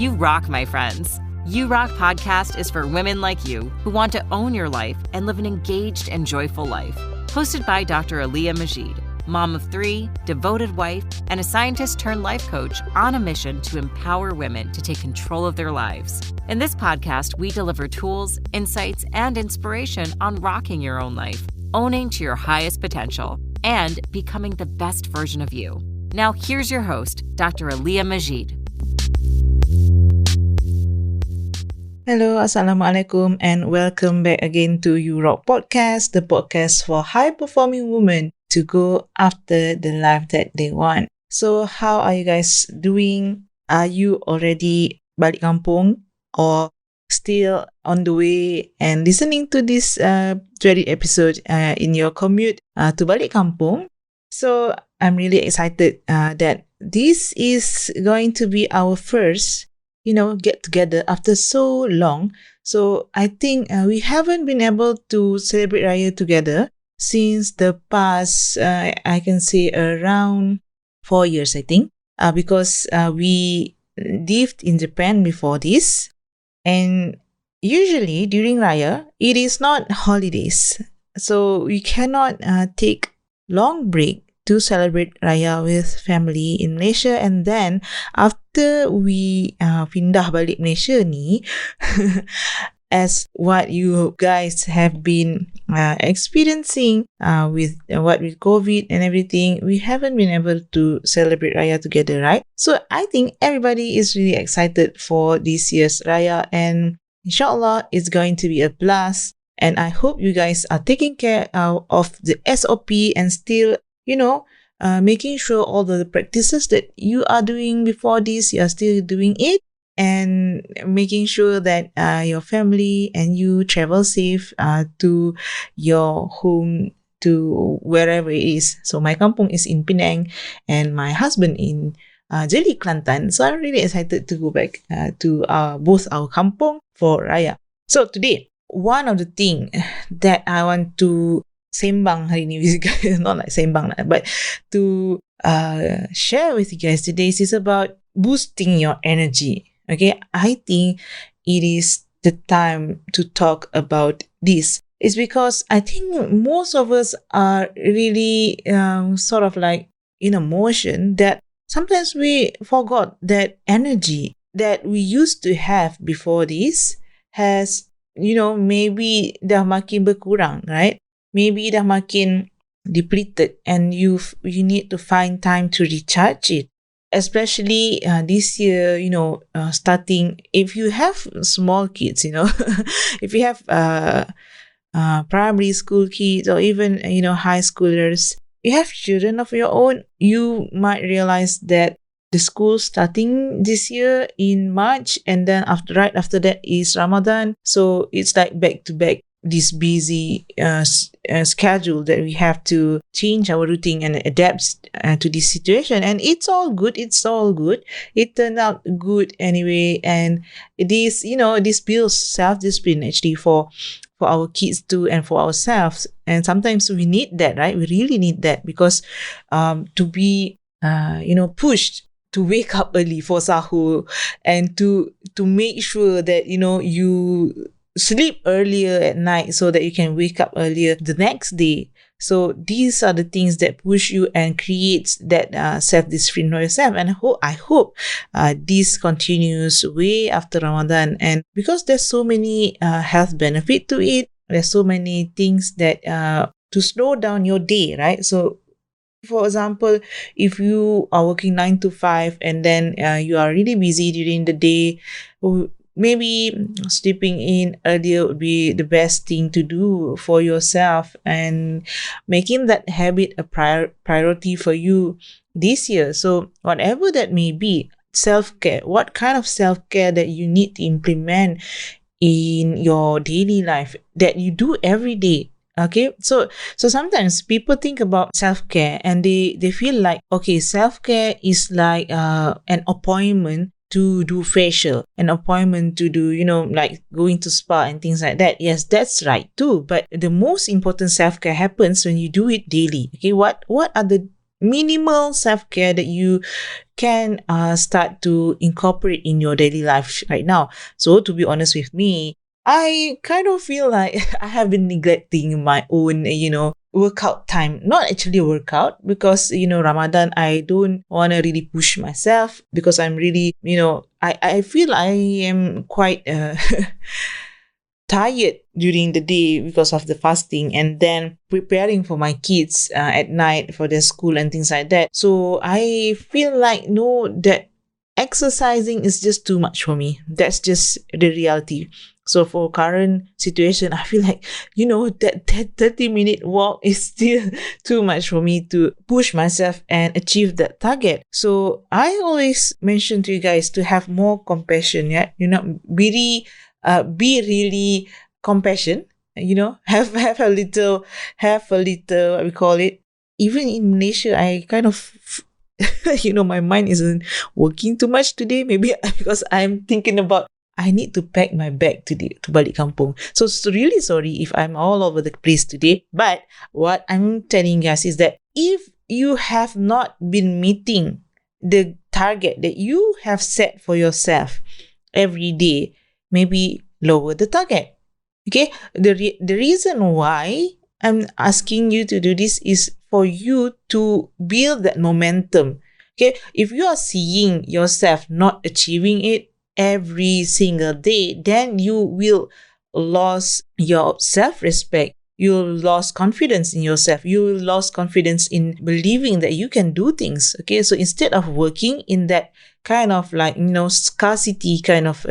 You rock, my friends. You Rock podcast is for women like you who want to own your life and live an engaged and joyful life. Hosted by Dr. Aliyah Majid, mom of 3, devoted wife, and a scientist turned life coach on a mission to empower women to take control of their lives. In this podcast, we deliver tools, insights, and inspiration on rocking your own life, owning to your highest potential, and becoming the best version of you. Now, here's your host, Dr. Aliyah Majid. Hello, Assalamualaikum, and welcome back again to You Rock Podcast, the podcast for high-performing women to go after the life that they want. So, how are you guys doing? Are you already balik kampung or still on the way and listening to this dreaded episode in your commute to balik kampung? So, I'm really excited that this is going to be our first get together after so long. So I think we haven't been able to celebrate Raya together since the past, I can say around 4 years, I think, because we lived in Japan before this. And usually during Raya, it is not holidays. So we cannot take long break to celebrate Raya with family in Malaysia. And then after we pindah balik Malaysia ni, as what you guys have been experiencing with COVID and everything, we haven't been able to celebrate Raya together, right? So I think everybody is really excited for this year's Raya, and inshallah it's going to be a blast. And I hope you guys are taking care of the SOP and still making sure all the practices that you are doing before this, you are still doing it, and making sure that your family and you travel safe to your home, to wherever it is. So my kampung is in Penang and my husband in Jeli, Kelantan. So I'm really excited to go back to both our kampung for Raya. So today, one of the things that I want to sembang hari ni with you guys, not like sembang lah, but to share with you guys today is about boosting your energy. Okay, I think it is the time to talk about this. It's because I think most of us are really sort of like in a motion that sometimes we forgot that energy that we used to have before this has, maybe dah makin berkurang, right? Maybe dah makin depleted and you need to find time to recharge it. Especially this year, starting, if you have small kids, if you have primary school kids or even, high schoolers, you have children of your own, you might realize that the school starting this year in March, and then right after that is Ramadan. So it's like back to back this busy schedule that we have to change our routine and adapt to this situation. And it's all good. It turned out good anyway. And it is, this builds self-discipline actually for our kids too and for ourselves. And sometimes we need that, right? We really need that because to be, pushed to wake up early for sahur and to make sure that, you sleep earlier at night so that you can wake up earlier the next day. So these are the things that push you and creates that self-discipline for yourself. And I hope this continues way after Ramadan. And because there's so many health benefit to it, there's so many things that to slow down your day, right? So for example, if you are working 9 to 5 and then you are really busy during the day, maybe sleeping in earlier would be the best thing to do for yourself and making that habit a priority for you this year. So whatever that may be, self-care, what kind of self-care that you need to implement in your daily life that you do every day. Okay, so sometimes people think about self-care and they feel like, okay, self-care is like an appointment to do facial, an appointment to do, like going to spa and things like that. Yes, that's right too. But the most important self-care happens when you do it daily. Okay, what are the minimal self-care that you can start to incorporate in your daily life right now. So to be honest with me, I kind of feel like I have been neglecting my own, workout time. Not actually a workout because, Ramadan, I don't want to really push myself because I'm really, I feel I am quite tired during the day because of the fasting and then preparing for my kids at night for their school and things like that. So I feel like, no, that exercising is just too much for me. That's just the reality. So for current situation, I feel like, that 30-minute walk is still too much for me to push myself and achieve that target. So I always mention to you guys to have more compassion, yeah? Be really compassion, have a little, what we call it. Even in Malaysia, I kind of, my mind isn't working too much today. Maybe because I'm thinking about I need to pack my bag today to balik kampung. So really sorry if I'm all over the place today. But what I'm telling you guys is that if you have not been meeting the target that you have set for yourself every day, maybe lower the target. Okay? The reason why I'm asking you to do this is for you to build that momentum. Okay? If you are seeing yourself not achieving it every single day, then you will lose your self-respect. You'll lose confidence in yourself. You will lose confidence in believing that you can do things. Okay, so instead of working in that kind of like, scarcity kind of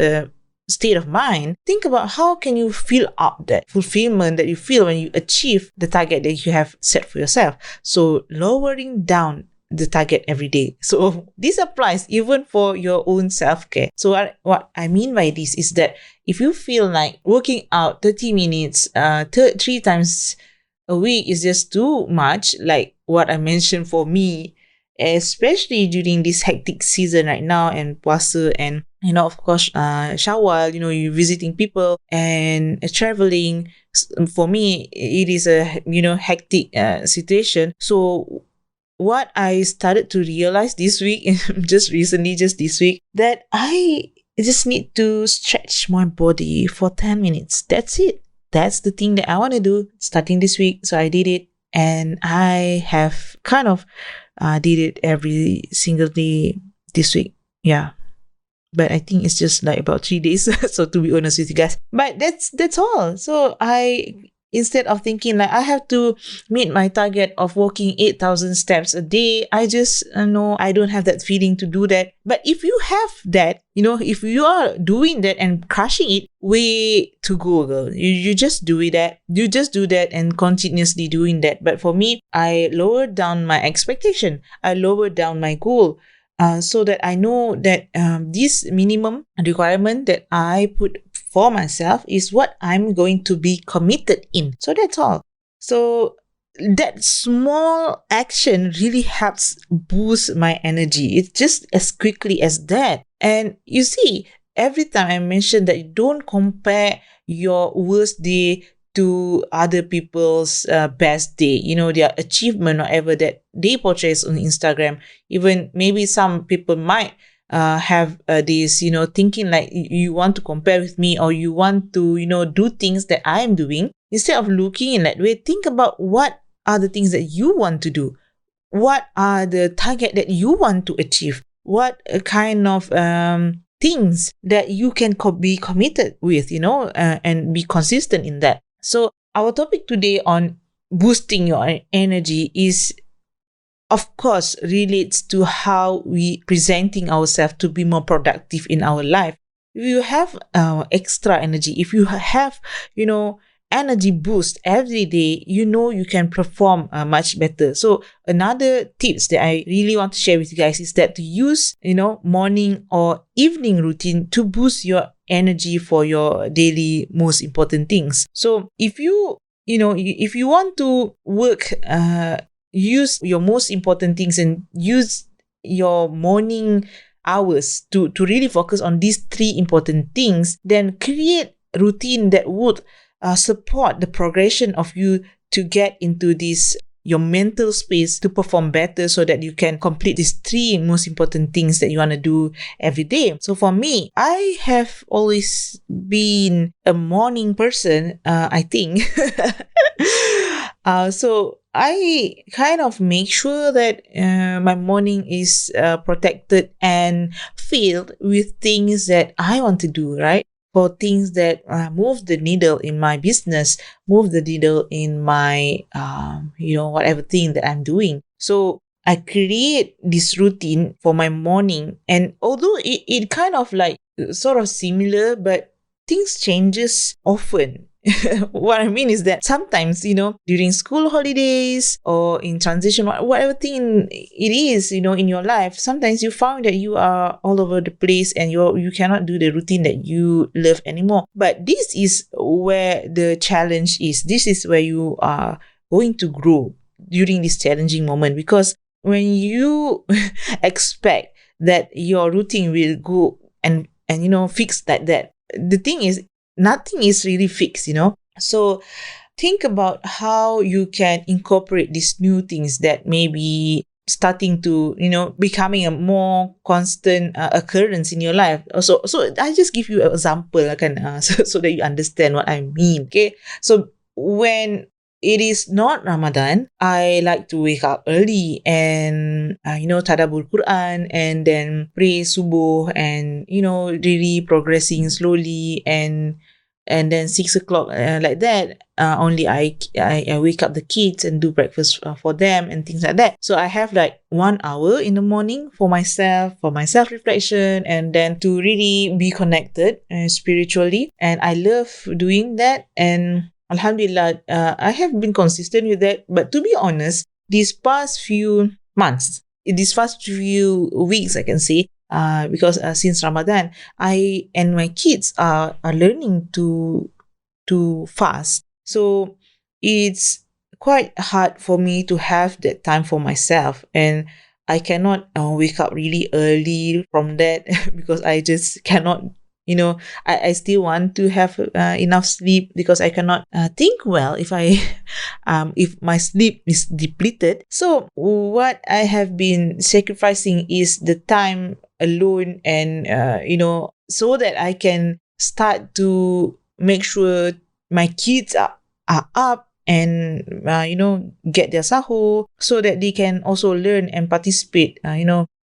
state of mind, think about how can you fill up that fulfillment that you feel when you achieve the target that you have set for yourself. So lowering down the target every day. So this applies even for your own self-care. So what I mean by this is that if you feel like working out 30 minutes 3 times a week is just too much, like what I mentioned for me, especially during this hectic season right now and puasa and of course Shawwal, you're visiting people and traveling. For me it is a hectic situation. So what I started to realize this week, just this week, that I just need to stretch my body for 10 minutes. That's it. That's the thing that I want to do starting this week. So I did it and I have kind of did it every single day this week. Yeah. But I think it's just like about 3 days. So to be honest with you guys, but that's all. So instead of thinking like I have to meet my target of walking 8,000 steps a day, I just know I don't have that feeling to do that. But if you have that, if you are doing that and crushing it, way to go, girl. You just do that. You just do that and continuously doing that. But for me, I lowered down my expectation. I lowered down my goal. So that I know that this minimum requirement that I put for myself is what I'm going to be committed in. So that's all. So that small action really helps boost my energy. It's just as quickly as that. And you see, every time I mention that you don't compare your worst day to other people's best day, their achievement, whatever that they portray on Instagram. Even maybe some people might have this, thinking like you want to compare with me or you want to, do things that I am doing. Instead of looking in that way, think about what are the things that you want to do. What are the target that you want to achieve? What kind of things that you can be committed with, and be consistent in that. So our topic today on boosting your energy is, of course, relates to how we presenting ourselves to be more productive in our life. If you have extra energy, if you have, energy boost every day, you can perform much better. So another tips that I really want to share with you guys is that to use, morning or evening routine to boost your energy for your daily most important things. So if you want to work, use your most important things and use your morning hours to really focus on these 3 important things, then create routine that would support the progression of you to get into this your mental space to perform better so that you can complete these 3 most important things that you want to do every day. So for me, I have always been a morning person, I think. So I kind of make sure that my morning is protected and filled with things that I want to do, right? For things that move the needle in my business, move the needle in my, whatever thing that I'm doing. So I create this routine for my morning. And although it kind of like sort of similar, but things changes often. What I mean is that sometimes, during school holidays or in transition, whatever thing it is, in your life, sometimes you found that you are all over the place and you cannot do the routine that you love anymore. But this is where the challenge is. This is where you are going to grow during this challenging moment, because when you expect that your routine will go and fix like that, the thing is, nothing is really fixed, So think about how you can incorporate these new things that may be starting to, becoming a more constant occurrence in your life. So I just give you an example, so that you understand what I mean. Okay. So when it is not Ramadan, I like to wake up early and, tadabbur Quran and then pray subuh and, really progressing slowly and then 6 o'clock like that, only I wake up the kids and do breakfast for them and things like that. So I have like 1 hour in the morning for myself, for my self-reflection, and then to really be connected spiritually. And I love doing that. And Alhamdulillah, I have been consistent with that. But to be honest, these past few months, these past few weeks, I can say, because since Ramadan, I and my kids are learning to fast. So it's quite hard for me to have that time for myself, and I cannot wake up really early from that because I just cannot. I still want to have enough sleep because I cannot think well if if my sleep is depleted. So what I have been sacrificing is the time alone, and so that I can start to make sure my kids are up and get their sahur, so that they can also learn and participate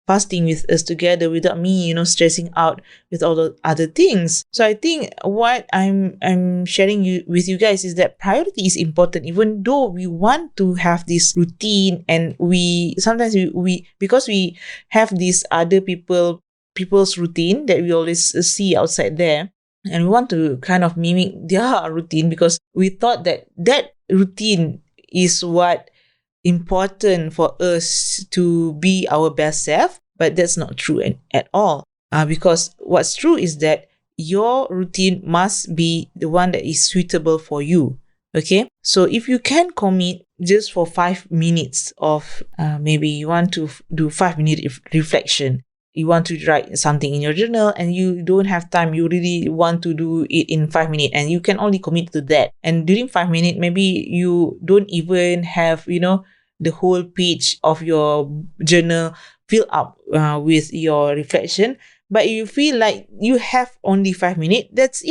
fasting with us together without me stressing out with all the other things. So I think what I'm sharing with you guys is that priority is important, even though we want to have this routine, and we sometimes we because we have these other people's routine that we always see outside there, and we want to kind of mimic their routine because we thought that routine is what important for us to be our best self. But that's not true at all, because what's true is that your routine must be the one that is suitable for you. Okay, so if you can commit just for 5 minutes of maybe you want to do 5 minute reflection, you want to write something in your journal and you don't have time, you really want to do it in 5 minutes, and you can only commit to that. And during 5 minutes, maybe you don't even have the whole page of your journal filled up with your reflection, but you feel like you have only 5 minutes, that's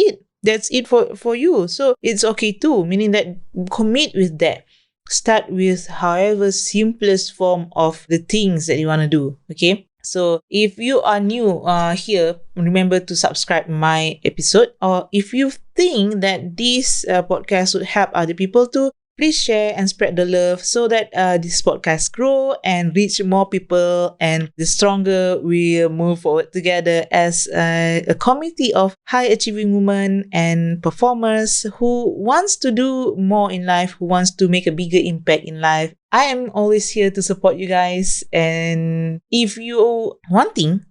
it for you. So it's okay too, meaning that commit with that. Start with however simplest form of the things that you want to do. Okay, so if you are new here, remember to subscribe my episode, or if you think that this podcast would help other people too, please share and spread the love so that this podcast grow and reach more people, and the stronger we move forward together as a community of high achieving women and performers who wants to do more in life, who wants to make a bigger impact in life. I am always here to support you guys, and if you wanting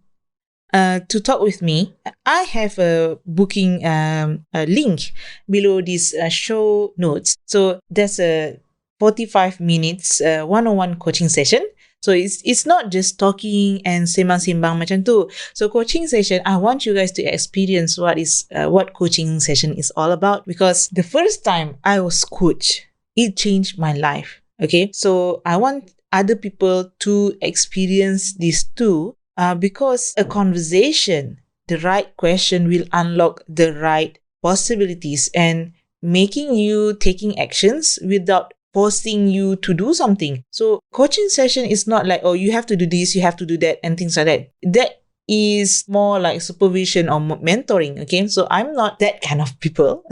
to talk with me, I have a booking a link below this show notes. So that's a 45 minutes one-on-one coaching session. So it's not just talking and sembang-sembang macam tu. So coaching session, I want you guys to experience what coaching session is all about, because the first time I was coached, it changed my life. Okay, so I want other people to experience this too, because a conversation, the right question will unlock the right possibilities and making you taking actions without forcing you to do something. So coaching session is not like, oh, you have to do this, you have to do that, and things like that. That is more like supervision or mentoring. Okay, so I'm not that kind of people.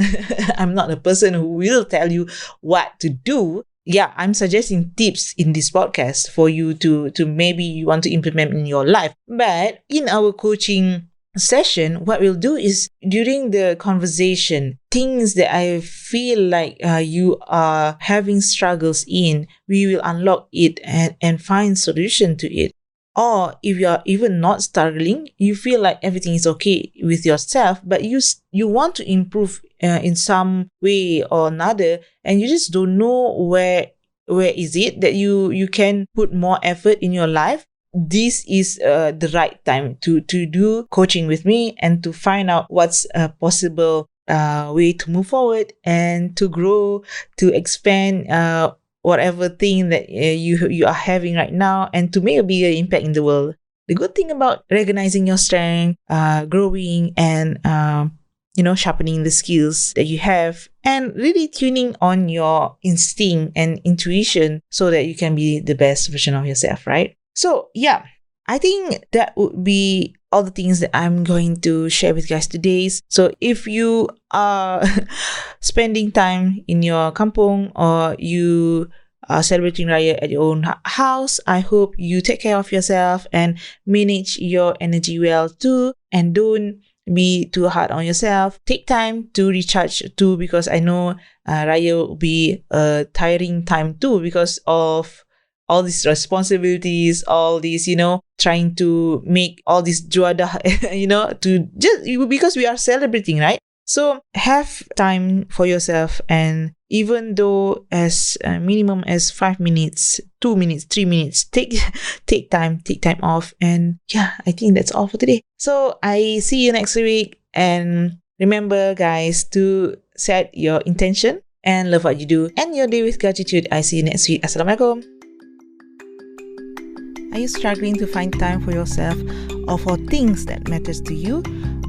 I'm not a person who will tell you what to do. Yeah, I'm suggesting tips in this podcast for you to maybe you want to implement in your life. But in our coaching session, what we'll do is during the conversation, things that I feel like you are having struggles in, we will unlock it and find solution to it. Or if you are even not struggling, you feel like everything is okay with yourself, but you want to improve in some way or another, and you just don't know where is it that you can put more effort in your life. This is the right time to do coaching with me and to find out what's a possible way to move forward and to grow, to expand whatever thing that you are having right now, and to make a bigger impact in the world. The good thing about recognizing your strength, growing, and sharpening the skills that you have, and really tuning on your instinct and intuition so that you can be the best version of yourself, right? So yeah, I think that would be all the things that I'm going to share with you guys today. So if you are spending time in your kampong or you are celebrating Raya at your own house, I hope you take care of yourself and manage your energy well too, and don't be too hard on yourself. Take time to recharge too, because I know Raya will be a tiring time too because of all these responsibilities, all these, trying to make all this juada, to just because we are celebrating, right? So have time for yourself, and even though as minimum as 5 minutes, 2 minutes, 3 minutes, take time off. And yeah, I think that's all for today. So I see you next week, and remember guys to set your intention and love what you do and your day with gratitude. I see you next week. Assalamualaikum. Are you struggling to find time for yourself or for things that matters to you?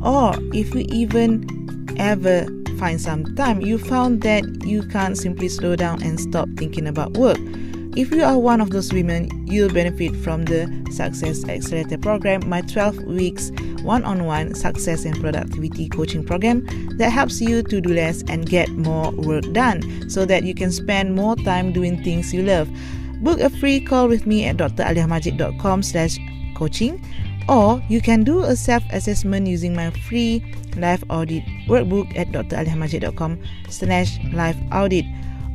Or if you even ever find some time, you found that you can't simply slow down and stop thinking about work. If you are one of those women, you'll benefit from the Success Accelerator program, my 12 weeks one-on-one success and productivity coaching program that helps you to do less and get more work done so that you can spend more time doing things you love. Book a free call with me at draliamajid.com/coaching, or you can do a self-assessment using my free life audit workbook at draliamajid.com/life audit,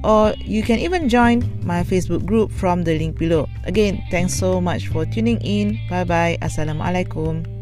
or you can even join my Facebook group from the link below. Again, thanks so much for tuning in. Bye bye. Assalamualaikum.